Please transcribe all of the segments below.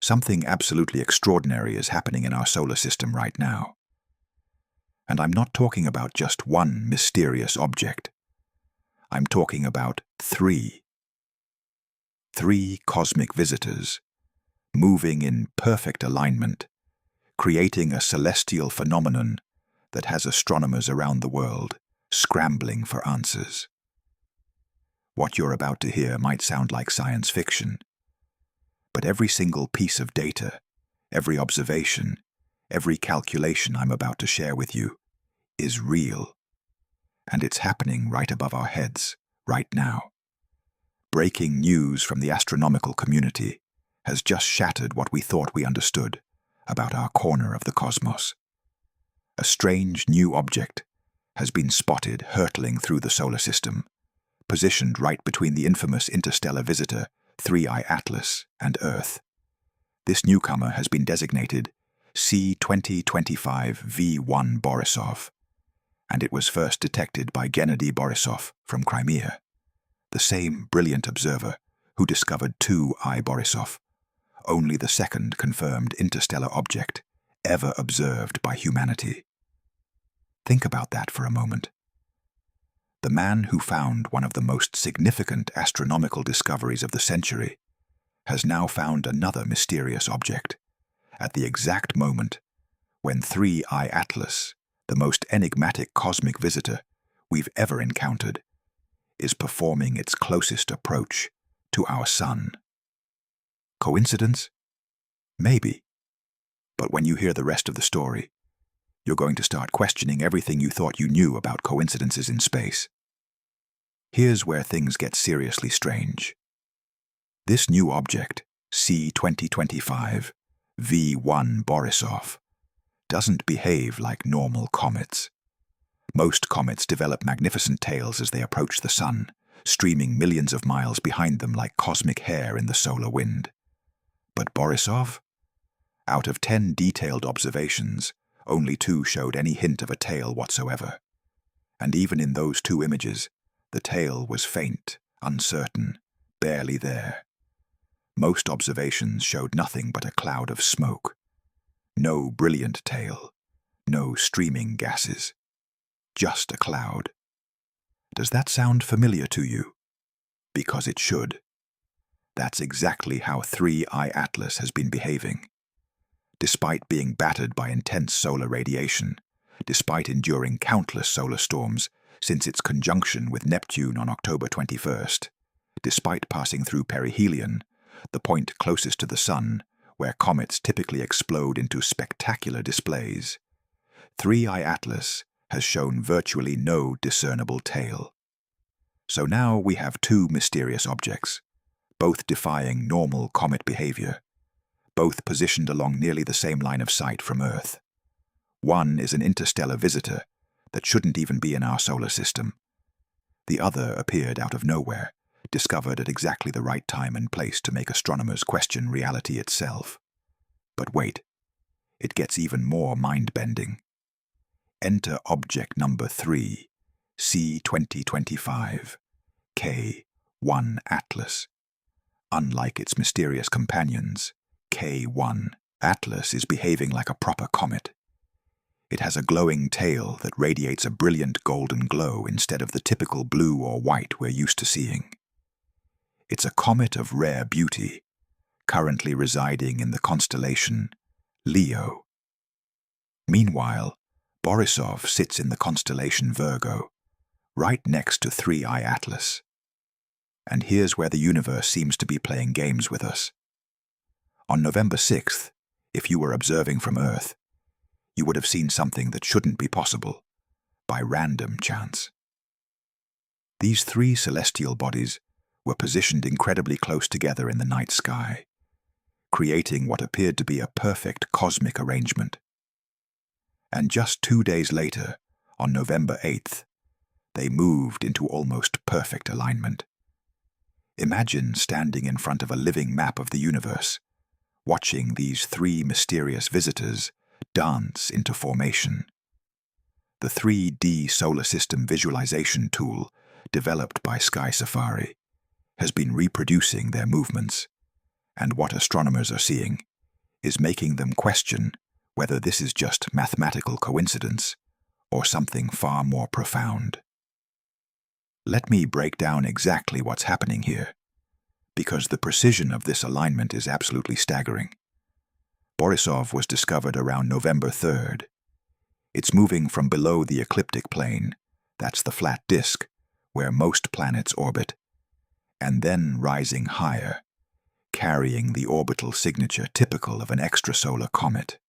Something absolutely extraordinary is happening in our solar system right now. And I'm not talking about just one mysterious object. I'm talking about three. Three cosmic visitors, moving in perfect alignment, creating a celestial phenomenon that has astronomers around the world scrambling for answers. What you're about to hear might sound like science fiction, but every single piece of data, every observation, every calculation I'm about to share with you is real. And it's happening right above our heads, right now. Breaking news from the astronomical community has just shattered what we thought we understood about our corner of the cosmos. A strange new object has been spotted hurtling through the solar system, positioned right between the infamous interstellar visitor 3I Atlas and Earth. This newcomer has been designated C2025 V1 Borisov, and it was first detected by Gennady Borisov from Crimea, the same brilliant observer who discovered 2I Borisov, only the second confirmed interstellar object ever observed by humanity. Think about that for a moment. The man who found one of the most significant astronomical discoveries of the century has now found another mysterious object at the exact moment when 3I Atlas, the most enigmatic cosmic visitor we've ever encountered, is performing its closest approach to our sun. Coincidence? Maybe. But when you hear the rest of the story, you're going to start questioning everything you thought you knew about coincidences in space. Here's where things get seriously strange. This new object, C2025 V1 Borisov, doesn't behave like normal comets. Most comets develop magnificent tails as they approach the sun, streaming millions of miles behind them like cosmic hair in the solar wind. But Borisov? Out of 10 detailed observations, only 2 showed any hint of a tail whatsoever. And even in those 2 images, the tail was faint, uncertain, barely there. Most observations showed nothing but a cloud of smoke. No brilliant tail, no streaming gases. Just a cloud. Does that sound familiar to you? Because it should. That's exactly how 3I Atlas has been behaving. Despite being battered by intense solar radiation, despite enduring countless solar storms since its conjunction with Neptune on October 21st, despite passing through perihelion, the point closest to the sun, where comets typically explode into spectacular displays, 3I Atlas has shown virtually no discernible tail. So now we have 2 mysterious objects, both defying normal comet behavior, both positioned along nearly the same line of sight from Earth. One is an interstellar visitor that shouldn't even be in our solar system. The other appeared out of nowhere, discovered at exactly the right time and place to make astronomers question reality itself. But wait, it gets even more mind-bending. Enter object number 3, C2025 K1 Atlas. Unlike its mysterious companions, K1 Atlas is behaving like a proper comet. It has a glowing tail that radiates a brilliant golden glow instead of the typical blue or white we're used to seeing. It's a comet of rare beauty, currently residing in the constellation Leo. Meanwhile, Borisov sits in the constellation Virgo, right next to 3I Atlas. And here's where the universe seems to be playing games with us. On November 6th, if you were observing from Earth, you would have seen something that shouldn't be possible, by random chance. These 3 celestial bodies were positioned incredibly close together in the night sky, creating what appeared to be a perfect cosmic arrangement. And just 2 days later, on November 8th, they moved into almost perfect alignment. Imagine standing in front of a living map of the universe, watching these 3 mysterious visitors dance into formation. The 3D solar system visualization tool, developed by Sky Safari, has been reproducing their movements, and what astronomers are seeing is making them question whether this is just mathematical coincidence or something far more profound. Let me break down exactly what's happening here, because the precision of this alignment is absolutely staggering. Borisov was discovered around November 3rd. It's moving from below the ecliptic plane, that's the flat disk, where most planets orbit, and then rising higher, carrying the orbital signature typical of an extrasolar comet.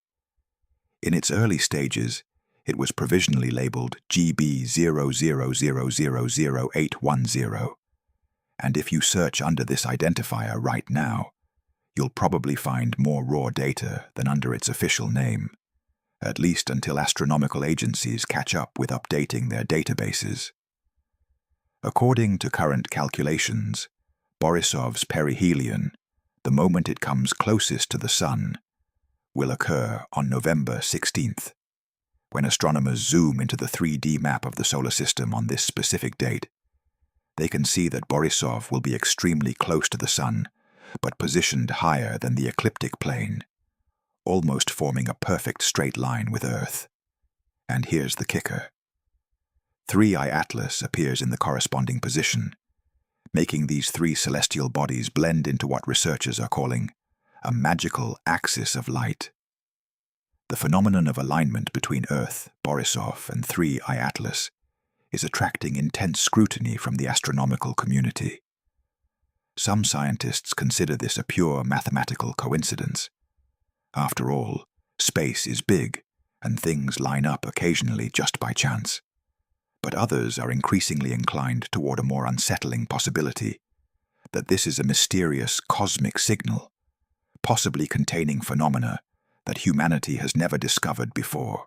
In its early stages, it was provisionally labeled GB00000810, and if you search under this identifier right now, you'll probably find more raw data than under its official name, at least until astronomical agencies catch up with updating their databases. According to current calculations, Borisov's perihelion, the moment it comes closest to the Sun, will occur on November 16th. When astronomers zoom into the 3D map of the solar system on this specific date, they can see that Borisov will be extremely close to the Sun, but positioned higher than the ecliptic plane, almost forming a perfect straight line with Earth. And here's the kicker. 3I Atlas appears in the corresponding position, making these three celestial bodies blend into what researchers are calling a magical axis of light. The phenomenon of alignment between Earth, Borisov, and 3I Atlas is attracting intense scrutiny from the astronomical community. Some scientists consider this a pure mathematical coincidence. After all, space is big, and things line up occasionally just by chance. But others are increasingly inclined toward a more unsettling possibility, that this is a mysterious cosmic signal, possibly containing phenomena that humanity has never discovered before.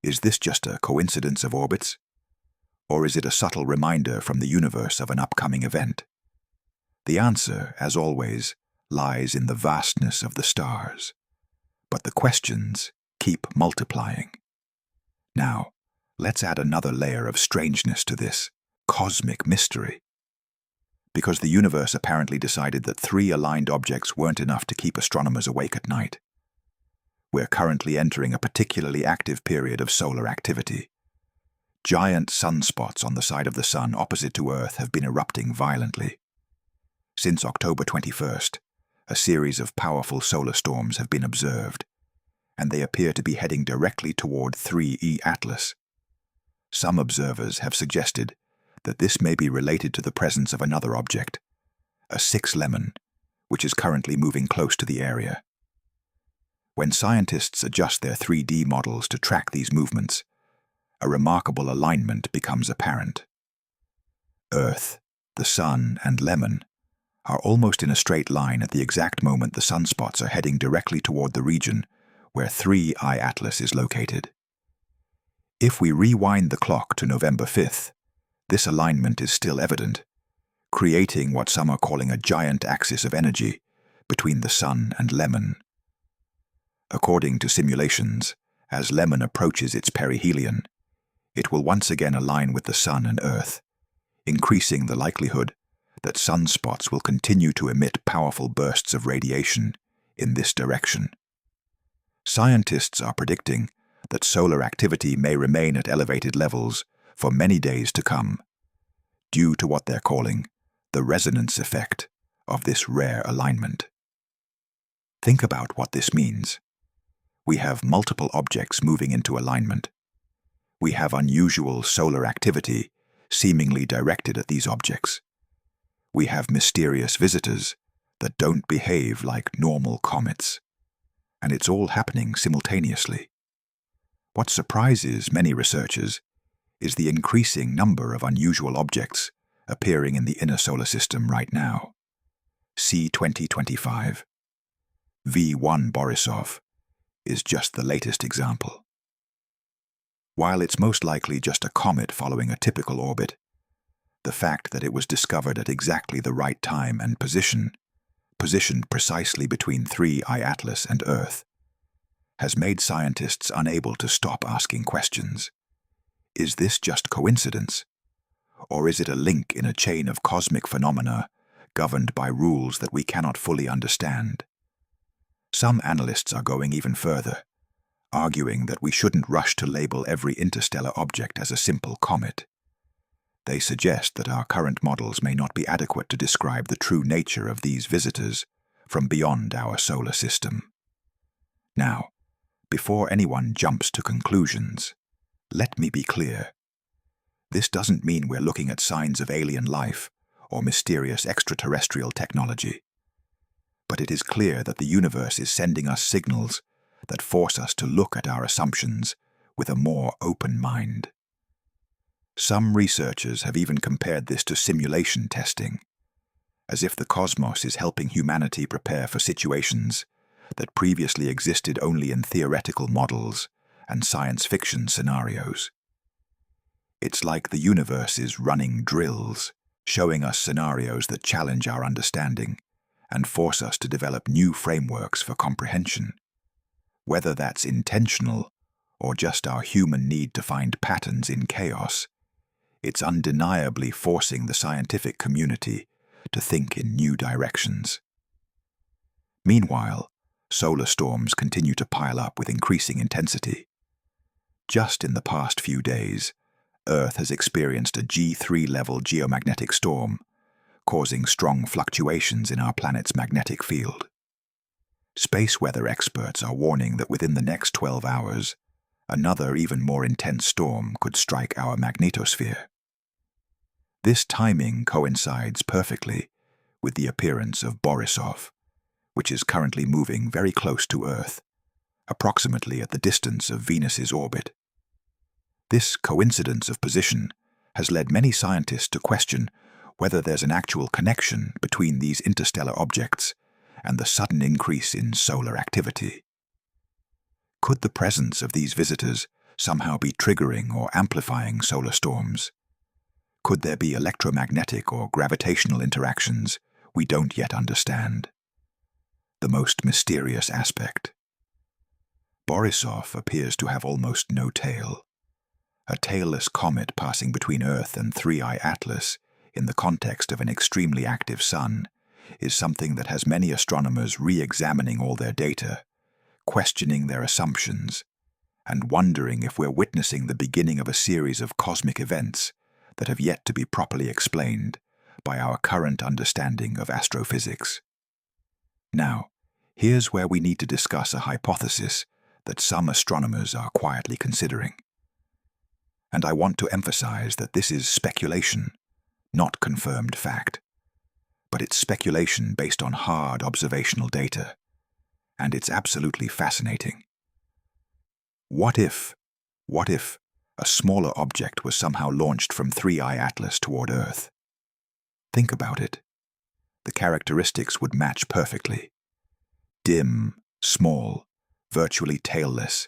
Is this just a coincidence of orbits? Or is it a subtle reminder from the universe of an upcoming event? The answer, as always, lies in the vastness of the stars. But the questions keep multiplying. Now, let's add another layer of strangeness to this cosmic mystery. Because the universe apparently decided that 3 aligned objects weren't enough to keep astronomers awake at night. We're currently entering a particularly active period of solar activity. Giant sunspots on the side of the Sun opposite to Earth have been erupting violently. Since October 21st, a series of powerful solar storms have been observed, and they appear to be heading directly toward 3E Atlas. Some observers have suggested that this may be related to the presence of another object, a 6 Lemon, which is currently moving close to the area. When scientists adjust their 3D models to track these movements, a remarkable alignment becomes apparent. Earth, the Sun, and Lemon are almost in a straight line at the exact moment the sunspots are heading directly toward the region where 3I Atlas is located. If we rewind the clock to November 5th, this alignment is still evident, creating what some are calling a giant axis of energy between the Sun and Lemon. According to simulations, as Lemon approaches its perihelion, it will once again align with the Sun and Earth, increasing the likelihood that sunspots will continue to emit powerful bursts of radiation in this direction. Scientists are predicting that solar activity may remain at elevated levels for many days to come, due to what they're calling the resonance effect of this rare alignment. Think about what this means. We have multiple objects moving into alignment. We have unusual solar activity seemingly directed at these objects. We have mysterious visitors that don't behave like normal comets. And it's all happening simultaneously. What surprises many researchers is the increasing number of unusual objects appearing in the inner solar system right now. C2025. V1 Borisov is just the latest example. While it's most likely just a comet following a typical orbit, the fact that it was discovered at exactly the right time and positioned precisely between 3I Atlas and Earth, has made scientists unable to stop asking questions. Is this just coincidence? Or is it a link in a chain of cosmic phenomena governed by rules that we cannot fully understand? Some analysts are going even further, arguing that we shouldn't rush to label every interstellar object as a simple comet. They suggest that our current models may not be adequate to describe the true nature of these visitors from beyond our solar system. Now, before anyone jumps to conclusions, let me be clear. This doesn't mean we're looking at signs of alien life or mysterious extraterrestrial technology. But it is clear that the universe is sending us signals that force us to look at our assumptions with a more open mind. Some researchers have even compared this to simulation testing, as if the cosmos is helping humanity prepare for situations that previously existed only in theoretical models and science fiction scenarios. It's like the universe is running drills, showing us scenarios that challenge our understanding and force us to develop new frameworks for comprehension. Whether that's intentional or just our human need to find patterns in chaos, it's undeniably forcing the scientific community to think in new directions. Meanwhile, solar storms continue to pile up with increasing intensity. Just in the past few days, Earth has experienced a G3-level geomagnetic storm, causing strong fluctuations in our planet's magnetic field. Space weather experts are warning that within the next 12 hours, another even more intense storm could strike our magnetosphere. This timing coincides perfectly with the appearance of Borisov, which is currently moving very close to Earth, approximately at the distance of Venus's orbit. This coincidence of position has led many scientists to question whether there's an actual connection between these interstellar objects and the sudden increase in solar activity. Could the presence of these visitors somehow be triggering or amplifying solar storms? Could there be electromagnetic or gravitational interactions we don't yet understand? The most mysterious aspect. Borisov appears to have almost no tail. A tailless comet passing between Earth and 3I Atlas in the context of an extremely active sun is something that has many astronomers re-examining all their data, questioning their assumptions, and wondering if we're witnessing the beginning of a series of cosmic events that have yet to be properly explained by our current understanding of astrophysics. Now, here's where we need to discuss a hypothesis that some astronomers are quietly considering. And I want to emphasize that this is speculation, not confirmed fact. But it's speculation based on hard observational data, and it's absolutely fascinating. What if a smaller object was somehow launched from 3I Atlas toward Earth? Think about it. The characteristics would match perfectly. Dim, small, virtually tailless,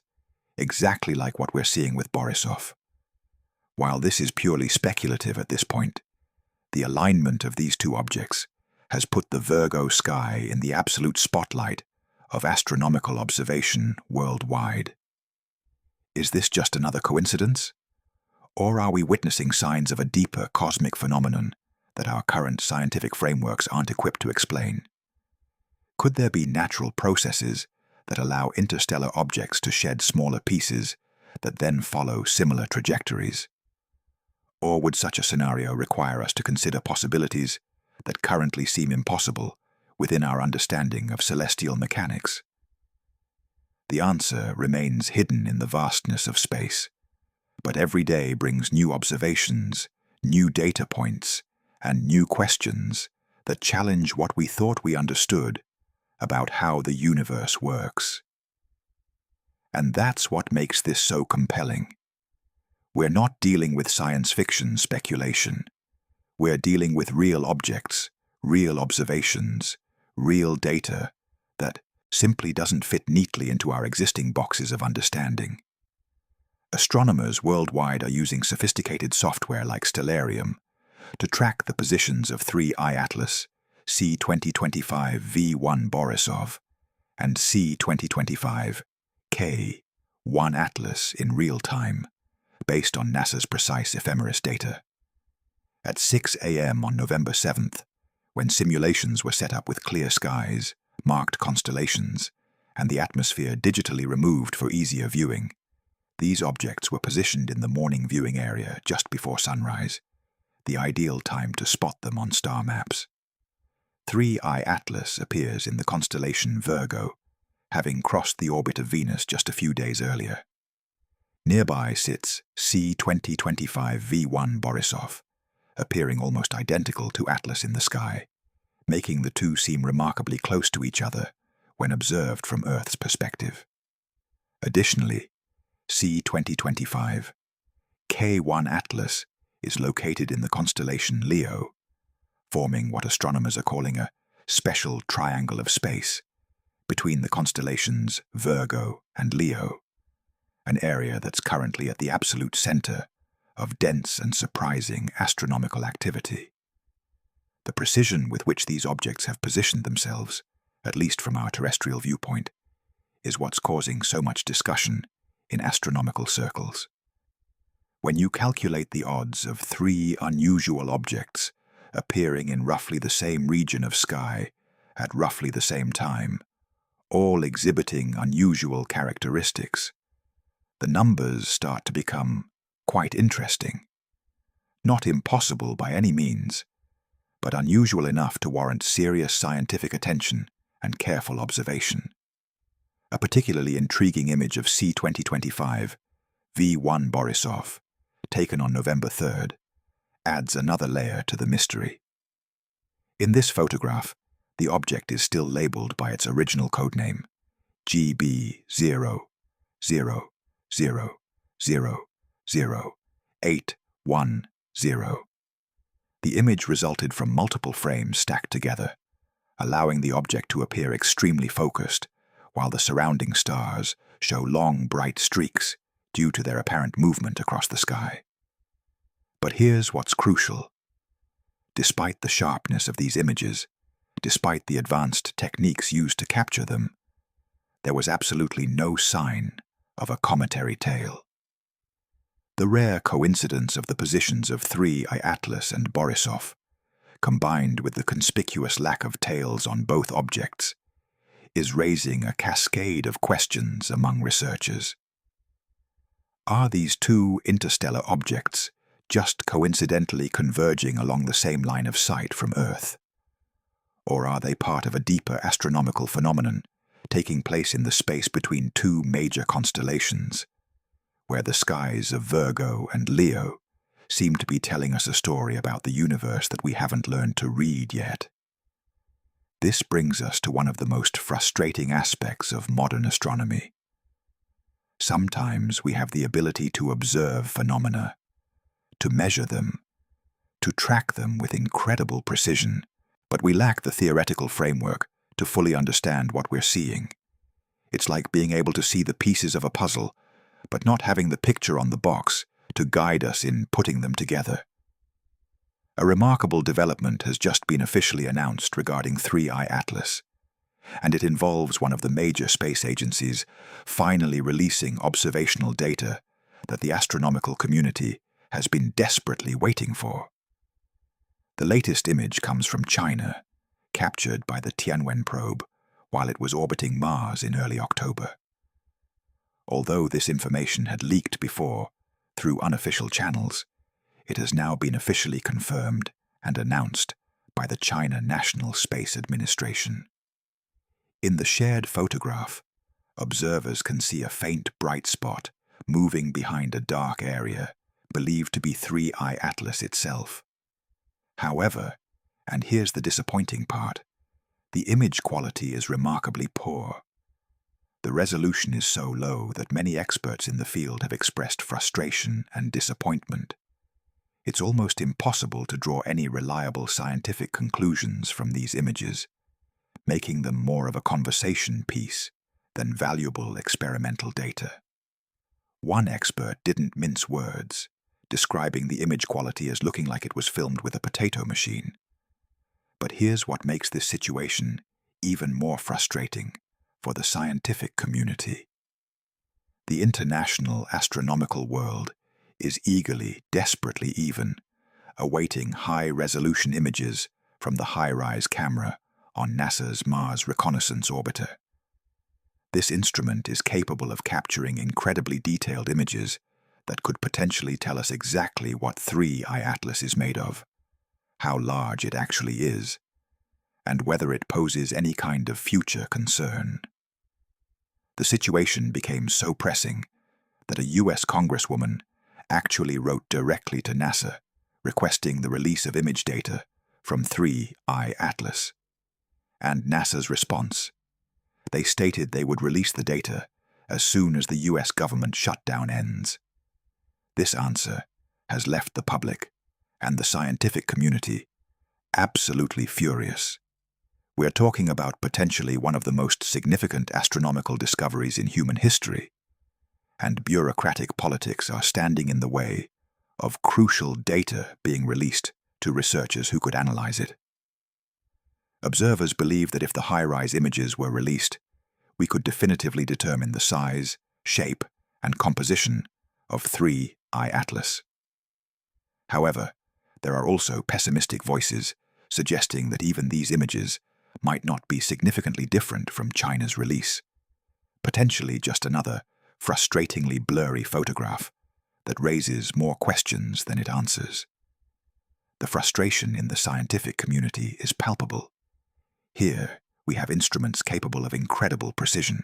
exactly like what we're seeing with Borisov. While this is purely speculative at this point, the alignment of these two objects has put the Virgo sky in the absolute spotlight of astronomical observation worldwide. Is this just another coincidence? Or are we witnessing signs of a deeper cosmic phenomenon that our current scientific frameworks aren't equipped to explain? Could there be natural processes that allow interstellar objects to shed smaller pieces that then follow similar trajectories? Or would such a scenario require us to consider possibilities that currently seem impossible within our understanding of celestial mechanics? The answer remains hidden in the vastness of space, but every day brings new observations, new data points, and new questions that challenge what we thought we understood about how the universe works. And that's what makes this so compelling. We're not dealing with science fiction speculation. We're dealing with real objects, real observations, real data that simply doesn't fit neatly into our existing boxes of understanding. Astronomers worldwide are using sophisticated software like Stellarium to track the positions of 3I Atlas, C2025 V1 Borisov, and C2025 K1 Atlas in real time, based on NASA's precise ephemeris data. At 6 a.m. on November 7th, when simulations were set up with clear skies, marked constellations, and the atmosphere digitally removed for easier viewing. These objects were positioned in the morning viewing area just before sunrise, the ideal time to spot them on star maps. 3I Atlas appears in the constellation Virgo, having crossed the orbit of Venus just a few days earlier. Nearby sits C2025 V1 Borisov, appearing almost identical to Atlas in the sky, making the two seem remarkably close to each other when observed from Earth's perspective. Additionally, C2025 K1 Atlas is located in the constellation Leo, forming what astronomers are calling a special triangle of space between the constellations Virgo and Leo, an area that's currently at the absolute center of dense and surprising astronomical activity. The precision with which these objects have positioned themselves, at least from our terrestrial viewpoint, is what's causing so much discussion in astronomical circles. When you calculate the odds of 3 unusual objects appearing in roughly the same region of sky at roughly the same time, all exhibiting unusual characteristics, the numbers start to become quite interesting. Not impossible by any means, but unusual enough to warrant serious scientific attention and careful observation. A particularly intriguing image of C2025 V1 Borisov, taken on November 3rd, adds another layer to the mystery. In this photograph, the object is still labeled by its original codename, GB000000810. The image resulted from multiple frames stacked together, allowing the object to appear extremely focused, while the surrounding stars show long, bright streaks due to their apparent movement across the sky. But here's what's crucial. Despite the sharpness of these images, despite the advanced techniques used to capture them, there was absolutely no sign of a cometary tail. The rare coincidence of the positions of 3I Atlas and Borisov, combined with the conspicuous lack of tails on both objects, is raising a cascade of questions among researchers. Are these two interstellar objects just coincidentally converging along the same line of sight from Earth? Or are they part of a deeper astronomical phenomenon taking place in the space between two major constellations, where the skies of Virgo and Leo seem to be telling us a story about the universe that we haven't learned to read yet? This brings us to one of the most frustrating aspects of modern astronomy. Sometimes we have the ability to observe phenomena, to measure them, to track them with incredible precision, but we lack the theoretical framework to fully understand what we're seeing. It's like being able to see the pieces of a puzzle, but not having the picture on the box to guide us in putting them together. A remarkable development has just been officially announced regarding 3I Atlas, and it involves one of the major space agencies finally releasing observational data that the astronomical community has been desperately waiting for. The latest image comes from China, captured by the Tianwen probe while it was orbiting Mars in early October. Although this information had leaked before through unofficial channels, it has now been officially confirmed and announced by the China National Space Administration. In the shared photograph, observers can see a faint bright spot moving behind a dark area believed to be 3I Atlas itself. However, and here's the disappointing part, the image quality is remarkably poor. The resolution is so low that many experts in the field have expressed frustration and disappointment. It's almost impossible to draw any reliable scientific conclusions from these images, making them more of a conversation piece than valuable experimental data. One expert didn't mince words, describing the image quality as looking like it was filmed with a potato machine. But here's what makes this situation even more frustrating for the scientific community. The international astronomical world is eagerly, desperately even, awaiting high-resolution images from the HiRISE camera on NASA's Mars Reconnaissance Orbiter. This instrument is capable of capturing incredibly detailed images that could potentially tell us exactly what 3I Atlas is made of, how large it actually is, and whether it poses any kind of future concern. The situation became so pressing that a US Congresswoman actually wrote directly to NASA requesting the release of image data from 3I Atlas. And NASA's response: they stated they would release the data as soon as the US government shutdown ends. This answer has left the public and the scientific community absolutely furious. We're talking about potentially one of the most significant astronomical discoveries in human history, and bureaucratic politics are standing in the way of crucial data being released to researchers who could analyze it. Observers believe that if the high-rise images were released, we could definitively determine the size, shape, and composition of 3I Atlas. However, there are also pessimistic voices suggesting that even these images might not be significantly different from China's release, potentially just another frustratingly blurry photograph that raises more questions than it answers. The frustration in the scientific community is palpable. Here, we have instruments capable of incredible precision,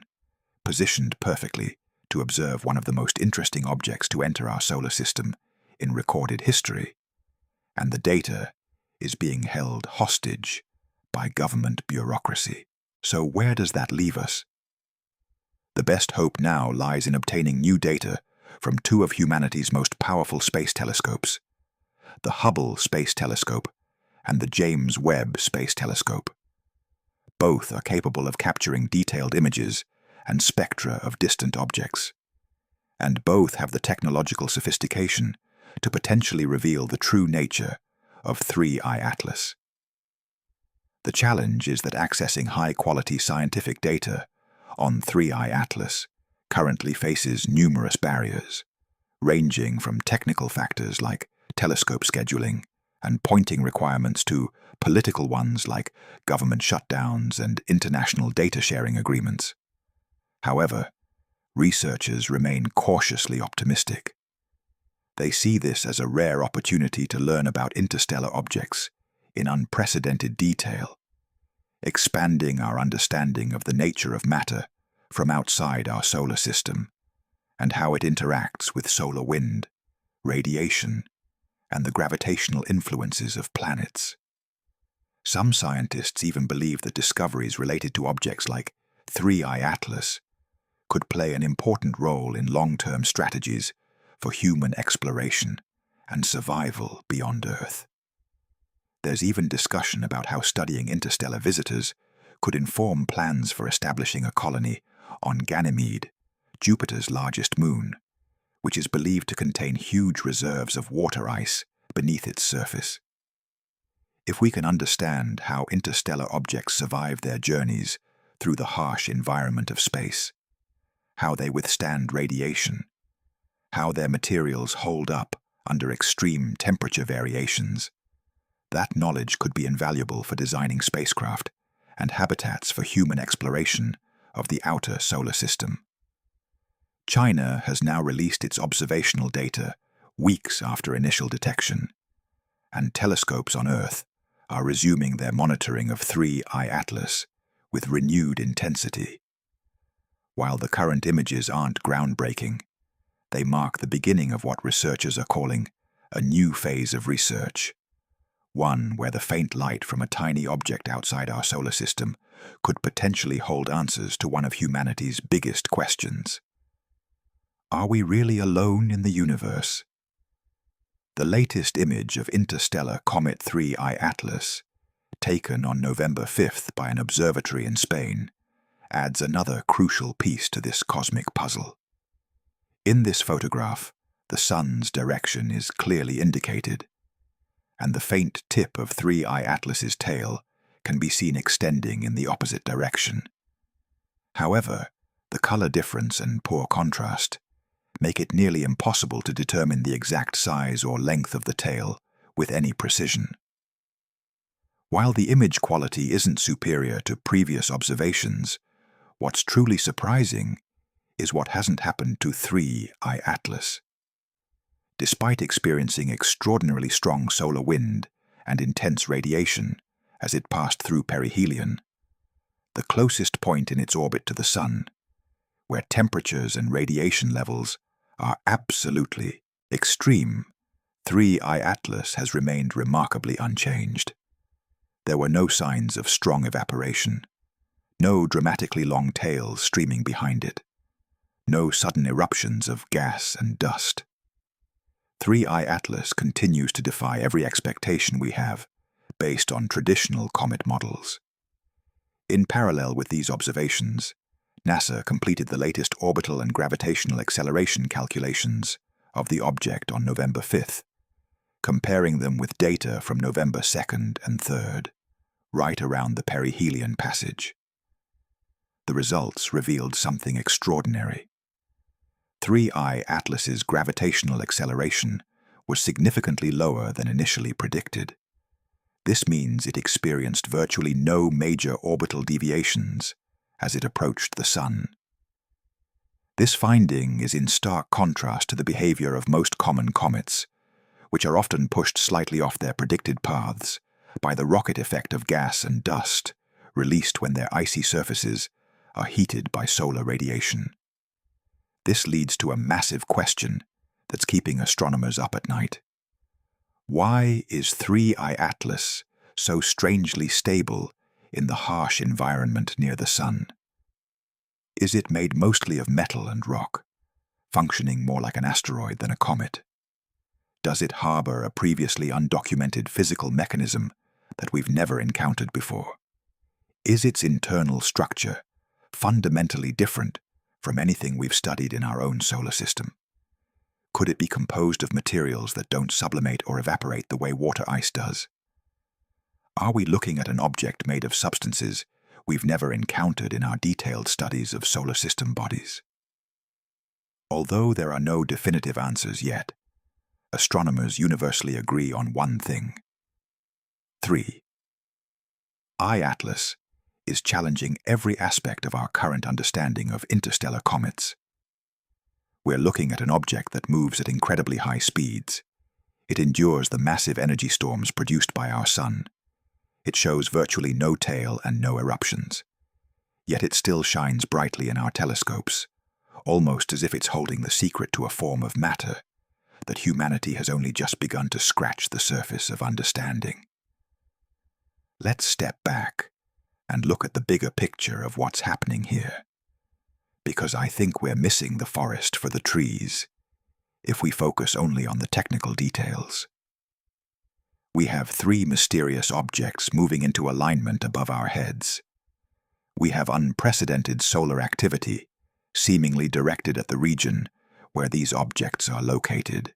positioned perfectly to observe one of the most interesting objects to enter our solar system in recorded history, and the data is being held hostage by government bureaucracy. So where does that leave us? The best hope now lies in obtaining new data from two of humanity's most powerful space telescopes, the Hubble Space Telescope and the James Webb Space Telescope. Both are capable of capturing detailed images and spectra of distant objects, and both have the technological sophistication to potentially reveal the true nature of 3I Atlas. The challenge is that accessing high-quality scientific data on 3I Atlas currently faces numerous barriers, ranging from technical factors like telescope scheduling and pointing requirements to political ones like government shutdowns and international data sharing agreements. However, researchers remain cautiously optimistic. They see this as a rare opportunity to learn about interstellar objects in unprecedented detail, expanding our understanding of the nature of matter from outside our solar system and how it interacts with solar wind, radiation, and the gravitational influences of planets. Some scientists even believe that discoveries related to objects like 3I Atlas could play an important role in long-term strategies for human exploration and survival beyond Earth. There's even discussion about how studying interstellar visitors could inform plans for establishing a colony on Ganymede, Jupiter's largest moon, which is believed to contain huge reserves of water ice beneath its surface. If we can understand how interstellar objects survive their journeys through the harsh environment of space, how they withstand radiation, how their materials hold up under extreme temperature variations, that knowledge could be invaluable for designing spacecraft and habitats for human exploration of the outer solar system. China has now released its observational data weeks after initial detection, and telescopes on Earth are resuming their monitoring of 3I Atlas with renewed intensity. While the current images aren't groundbreaking, they mark the beginning of what researchers are calling a new phase of research, one where the faint light from a tiny object outside our solar system could potentially hold answers to one of humanity's biggest questions. Are we really alone in the universe? The latest image of interstellar Comet 3I Atlas, taken on November 5th by an observatory in Spain, adds another crucial piece to this cosmic puzzle. In this photograph, the sun's direction is clearly indicated, and the faint tip of 3I Atlas's tail can be seen extending in the opposite direction. However, the color difference and poor contrast make it nearly impossible to determine the exact size or length of the tail with any precision. While the image quality isn't superior to previous observations, What's truly surprising is what hasn't happened to 3I Atlas. Despite experiencing extraordinarily strong solar wind and intense radiation as it passed through perihelion, the closest point in its orbit to the Sun, where temperatures and radiation levels are absolutely extreme, 3I Atlas has remained remarkably unchanged. There were no signs of strong evaporation, no dramatically long tails streaming behind it, no sudden eruptions of gas and dust. 3I Atlas continues to defy every expectation we have based on traditional comet models. In parallel with these observations, NASA completed the latest orbital and gravitational acceleration calculations of the object on November 5th, comparing them with data from November 2nd and 3rd, right around the perihelion passage. The results revealed something extraordinary. 3I Atlas's gravitational acceleration was significantly lower than initially predicted. This means it experienced virtually no major orbital deviations as it approached the Sun. This finding is in stark contrast to the behavior of most common comets, which are often pushed slightly off their predicted paths by the rocket effect of gas and dust released when their icy surfaces are heated by solar radiation. This leads to a massive question that's keeping astronomers up at night. Why is 3I Atlas so strangely stable in the harsh environment near the Sun? Is it made mostly of metal and rock, functioning more like an asteroid than a comet? Does it harbor a previously undocumented physical mechanism that we've never encountered before? Is its internal structure fundamentally different from anything we've studied in our own solar system? Could it be composed of materials that don't sublimate or evaporate the way water ice does? Are we looking at an object made of substances we've never encountered in our detailed studies of solar system bodies? Although there are no definitive answers yet, astronomers universally agree on one thing. 3I Atlas is challenging every aspect of our current understanding of interstellar comets. We're looking at an object that moves at incredibly high speeds. It endures the massive energy storms produced by our Sun. It shows virtually no tail and no eruptions. Yet it still shines brightly in our telescopes, almost as if it's holding the secret to a form of matter that humanity has only just begun to scratch the surface of understanding. Let's step back and look at the bigger picture of what's happening here, because I think we're missing the forest for the trees if we focus only on the technical details. We have 3 mysterious objects moving into alignment above our heads. We have unprecedented solar activity, seemingly directed at the region where these objects are located.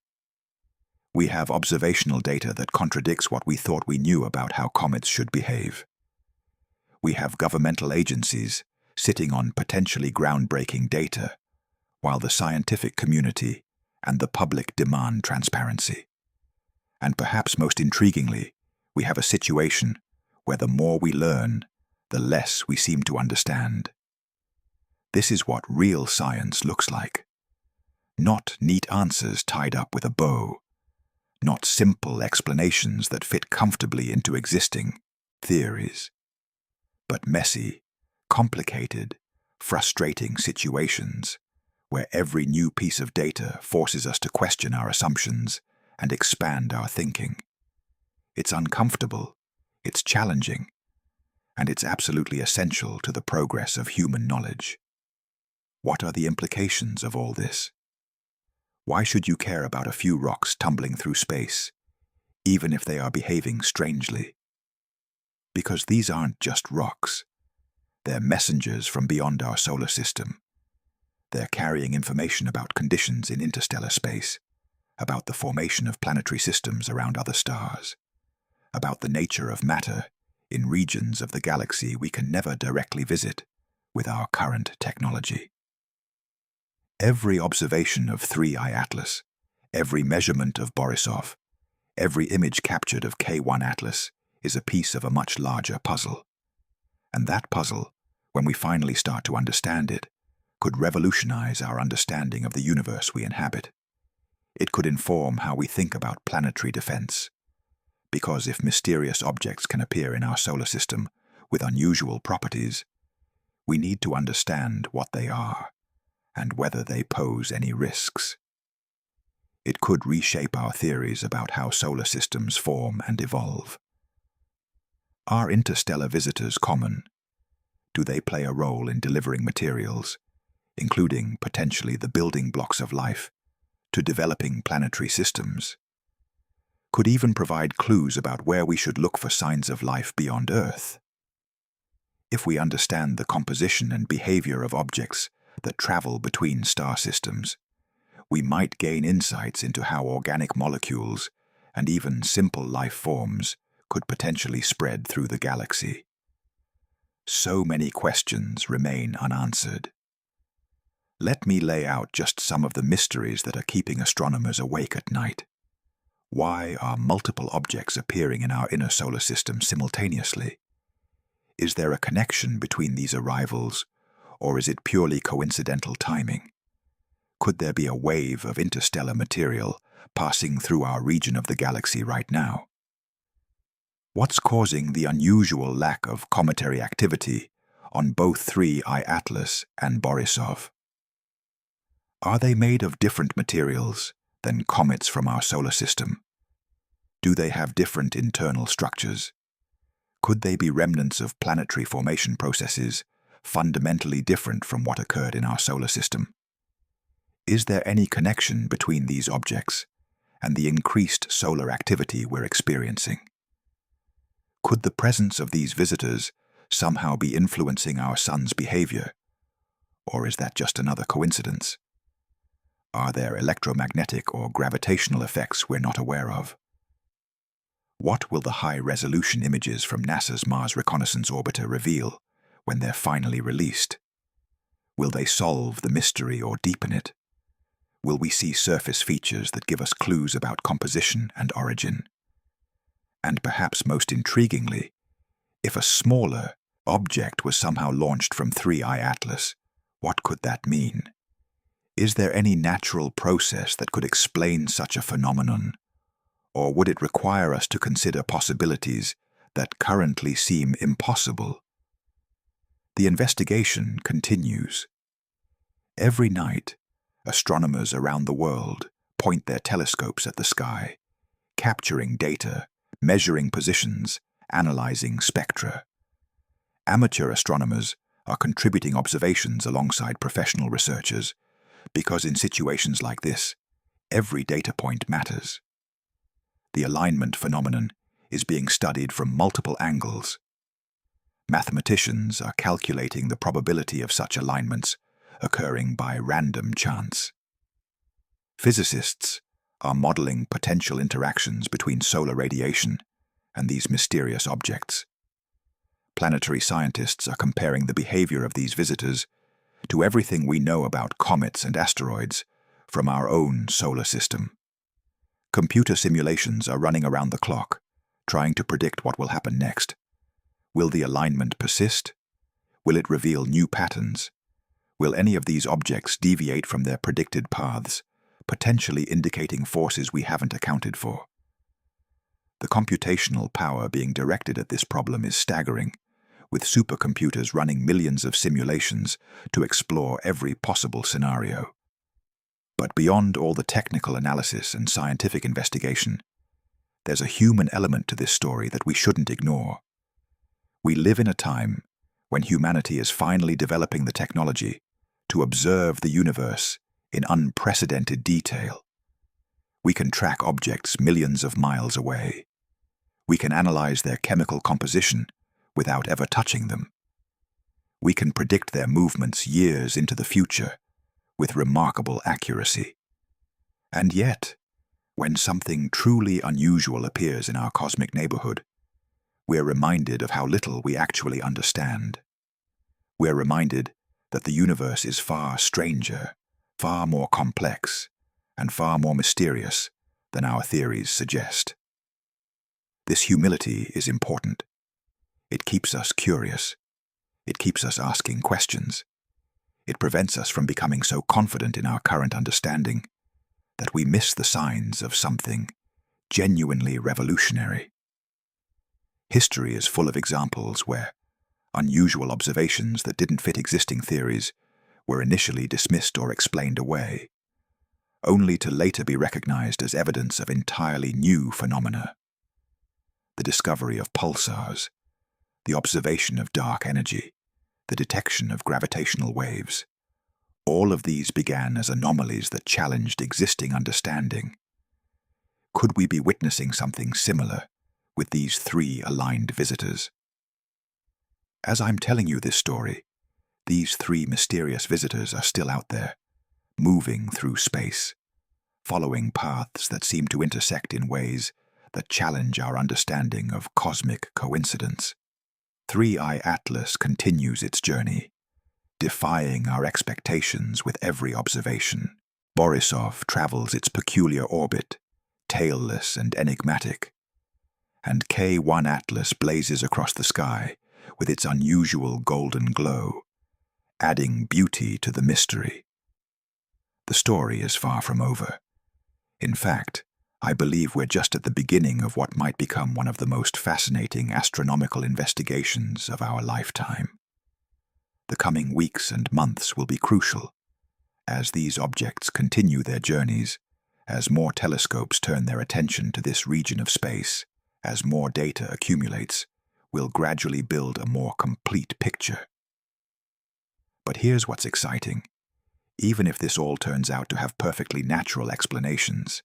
We have observational data that contradicts what we thought we knew about how comets should behave. We have governmental agencies sitting on potentially groundbreaking data, while the scientific community and the public demand transparency. And perhaps most intriguingly, we have a situation where the more we learn, the less we seem to understand. This is what real science looks like. Not neat answers tied up with a bow, not simple explanations that fit comfortably into existing theories, but messy, complicated, frustrating situations where every new piece of data forces us to question our assumptions and expand our thinking. It's uncomfortable, it's challenging, and it's absolutely essential to the progress of human knowledge. What are the implications of all this? Why should you care about a few rocks tumbling through space, even if they are behaving strangely? Because these aren't just rocks. They're messengers from beyond our solar system. They're carrying information about conditions in interstellar space, about the formation of planetary systems around other stars, about the nature of matter in regions of the galaxy we can never directly visit with our current technology. Every observation of 3I Atlas, every measurement of Borisov, every image captured of K1 Atlas is a piece of a much larger puzzle. And that puzzle, when we finally start to understand it, could revolutionize our understanding of the universe we inhabit. It could inform how we think about planetary defense. Because if mysterious objects can appear in our solar system with unusual properties, we need to understand what they are and whether they pose any risks. It could reshape our theories about how solar systems form and evolve. Are interstellar visitors common? Do they play a role in delivering materials, including potentially the building blocks of life, to developing planetary systems? Could even provide clues about where we should look for signs of life beyond Earth? If we understand the composition and behavior of objects that travel between star systems, we might gain insights into how organic molecules and even simple life forms could potentially spread through the galaxy. So many questions remain unanswered. Let me lay out just some of the mysteries that are keeping astronomers awake at night. Why are multiple objects appearing in our inner solar system simultaneously? Is there a connection between these arrivals, or is it purely coincidental timing? Could there be a wave of interstellar material passing through our region of the galaxy right now? What's causing the unusual lack of cometary activity on both 3I Atlas and Borisov? Are they made of different materials than comets from our solar system? Do they have different internal structures? Could they be remnants of planetary formation processes fundamentally different from what occurred in our solar system? Is there any connection between these objects and the increased solar activity we're experiencing? Could the presence of these visitors somehow be influencing our sun's behavior? Or is that just another coincidence? Are there electromagnetic or gravitational effects we're not aware of? What will the high-resolution images from NASA's Mars Reconnaissance Orbiter reveal when they're finally released? Will they solve the mystery or deepen it? Will we see surface features that give us clues about composition and origin? And perhaps most intriguingly, if a smaller object was somehow launched from 3I Atlas, what could that mean? Is there any natural process that could explain such a phenomenon? Or would it require us to consider possibilities that currently seem impossible? The investigation continues. Every night, astronomers around the world point their telescopes at the sky, capturing data, measuring positions, analyzing spectra. Amateur astronomers are contributing observations alongside professional researchers because in situations like this, every data point matters. The alignment phenomenon is being studied from multiple angles. Mathematicians are calculating the probability of such alignments occurring by random chance. Physicists are modeling potential interactions between solar radiation and these mysterious objects. Planetary scientists are comparing the behavior of these visitors to everything we know about comets and asteroids from our own solar system. Computer simulations are running around the clock, trying to predict what will happen next. Will the alignment persist? Will it reveal new patterns? Will any of these objects deviate from their predicted paths, potentially indicating forces we haven't accounted for? The computational power being directed at this problem is staggering, with supercomputers running millions of simulations to explore every possible scenario. But beyond all the technical analysis and scientific investigation, there's a human element to this story that we shouldn't ignore. We live in a time when humanity is finally developing the technology to observe the universe in unprecedented detail. We can track objects millions of miles away. We can analyze their chemical composition without ever touching them. We can predict their movements years into the future with remarkable accuracy. And yet, when something truly unusual appears in our cosmic neighborhood, we're reminded of how little we actually understand. We're reminded that the universe is far stranger, far more complex, and far more mysterious than our theories suggest. This humility is important. It keeps us curious. It keeps us asking questions. It prevents us from becoming so confident in our current understanding that we miss the signs of something genuinely revolutionary. History is full of examples where unusual observations that didn't fit existing theories were initially dismissed or explained away, only to later be recognized as evidence of entirely new phenomena. The discovery of pulsars, the observation of dark energy, the detection of gravitational waves, all of these began as anomalies that challenged existing understanding. Could we be witnessing something similar with these three aligned visitors? As I'm telling you this story, these three mysterious visitors are still out there, moving through space, following paths that seem to intersect in ways that challenge our understanding of cosmic coincidence. 3i Atlas continues its journey, defying our expectations with every observation. Borisov travels its peculiar orbit, tailless and enigmatic, and K1 Atlas blazes across the sky with its unusual golden glow, adding beauty to the mystery. The story is far from over. In fact, I believe we're just at the beginning of what might become one of the most fascinating astronomical investigations of our lifetime. The coming weeks and months will be crucial as these objects continue their journeys, as more telescopes turn their attention to this region of space, as more data accumulates, we'll gradually build a more complete picture. But here's what's exciting. Even if this all turns out to have perfectly natural explanations,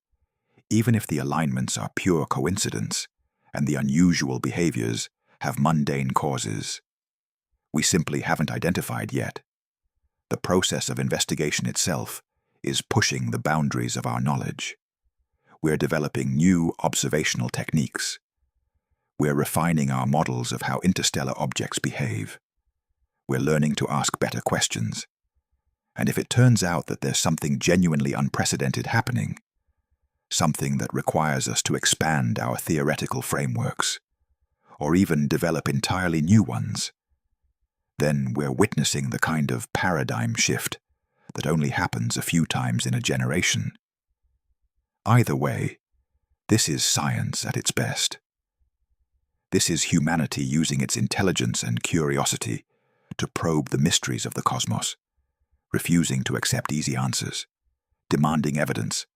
even if the alignments are pure coincidence and the unusual behaviors have mundane causes, we simply haven't identified yet. The process of investigation itself is pushing the boundaries of our knowledge. We're developing new observational techniques. We're refining our models of how interstellar objects behave. We're learning to ask better questions. And if it turns out that there's something genuinely unprecedented happening, something that requires us to expand our theoretical frameworks, or even develop entirely new ones, then we're witnessing the kind of paradigm shift that only happens a few times in a generation. Either way, this is science at its best. This is humanity using its intelligence and curiosity to probe the mysteries of the cosmos, refusing to accept easy answers, demanding evidence,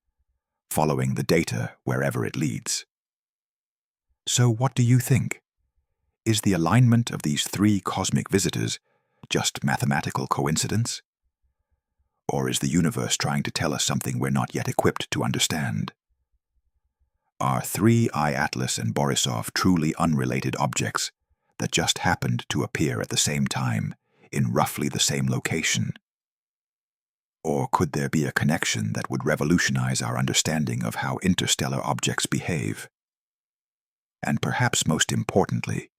following the data wherever it leads. So what do you think? Is the alignment of these three cosmic visitors just mathematical coincidence? Or is the universe trying to tell us something we're not yet equipped to understand? Are 3i Atlas and Borisov truly unrelated objects that just happened to appear at the same time in roughly the same location? Or could there be a connection that would revolutionize our understanding of how interstellar objects behave? And perhaps most importantly,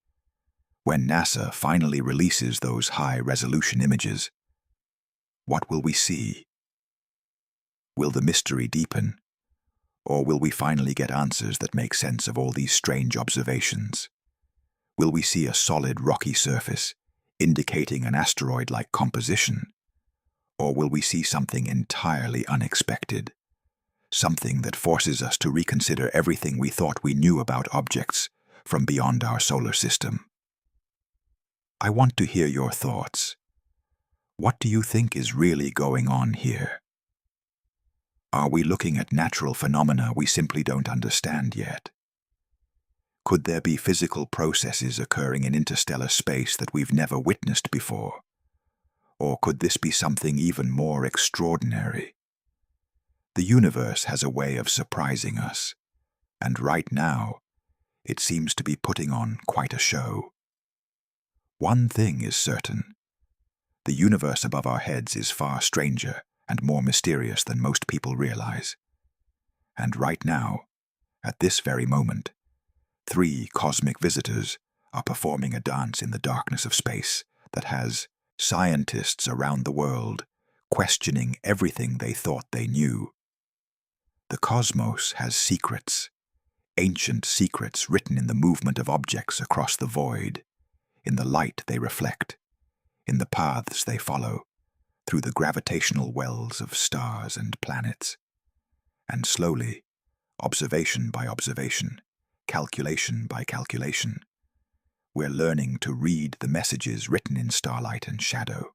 when NASA finally releases those high-resolution images, what will we see? Will the mystery deepen? Or will we finally get answers that make sense of all these strange observations? Will we see a solid rocky surface, indicating an asteroid-like composition? Or will we see something entirely unexpected? Something that forces us to reconsider everything we thought we knew about objects from beyond our solar system? I want to hear your thoughts. What do you think is really going on here? Are we looking at natural phenomena we simply don't understand yet? Could there be physical processes occurring in interstellar space that we've never witnessed before? Or could this be something even more extraordinary? The universe has a way of surprising us, and right now, it seems to be putting on quite a show. One thing is certain. The universe above our heads is far stranger and more mysterious than most people realize. And right now, at this very moment, 3 cosmic visitors are performing a dance in the darkness of space that has scientists around the world questioning everything they thought they knew. The cosmos has secrets, ancient secrets written in the movement of objects across the void, in the light they reflect, in the paths they follow, through the gravitational wells of stars and planets. And slowly, observation by observation, calculation by calculation, we're learning to read the messages written in starlight and shadow.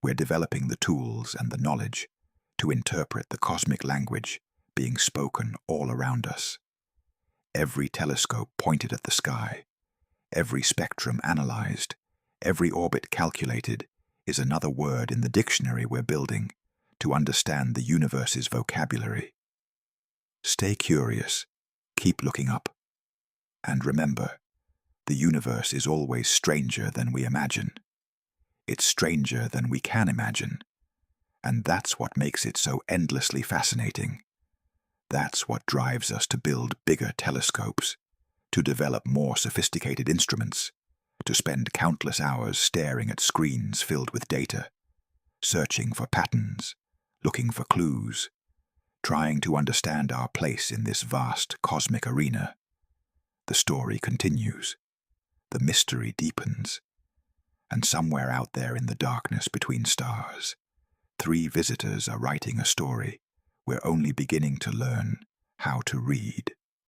We're developing the tools and the knowledge to interpret the cosmic language being spoken all around us. Every telescope pointed at the sky, every spectrum analyzed, every orbit calculated is another word in the dictionary we're building to understand the universe's vocabulary. Stay curious, keep looking up, and remember, the universe is always stranger than we imagine. It's stranger than we can imagine, and that's what makes it so endlessly fascinating. That's what drives us to build bigger telescopes, to develop more sophisticated instruments, to spend countless hours staring at screens filled with data, searching for patterns, looking for clues, trying to understand our place in this vast cosmic arena. The story continues. The mystery deepens. And somewhere out there in the darkness between stars, 3 visitors are writing a story we're only beginning to learn how to read.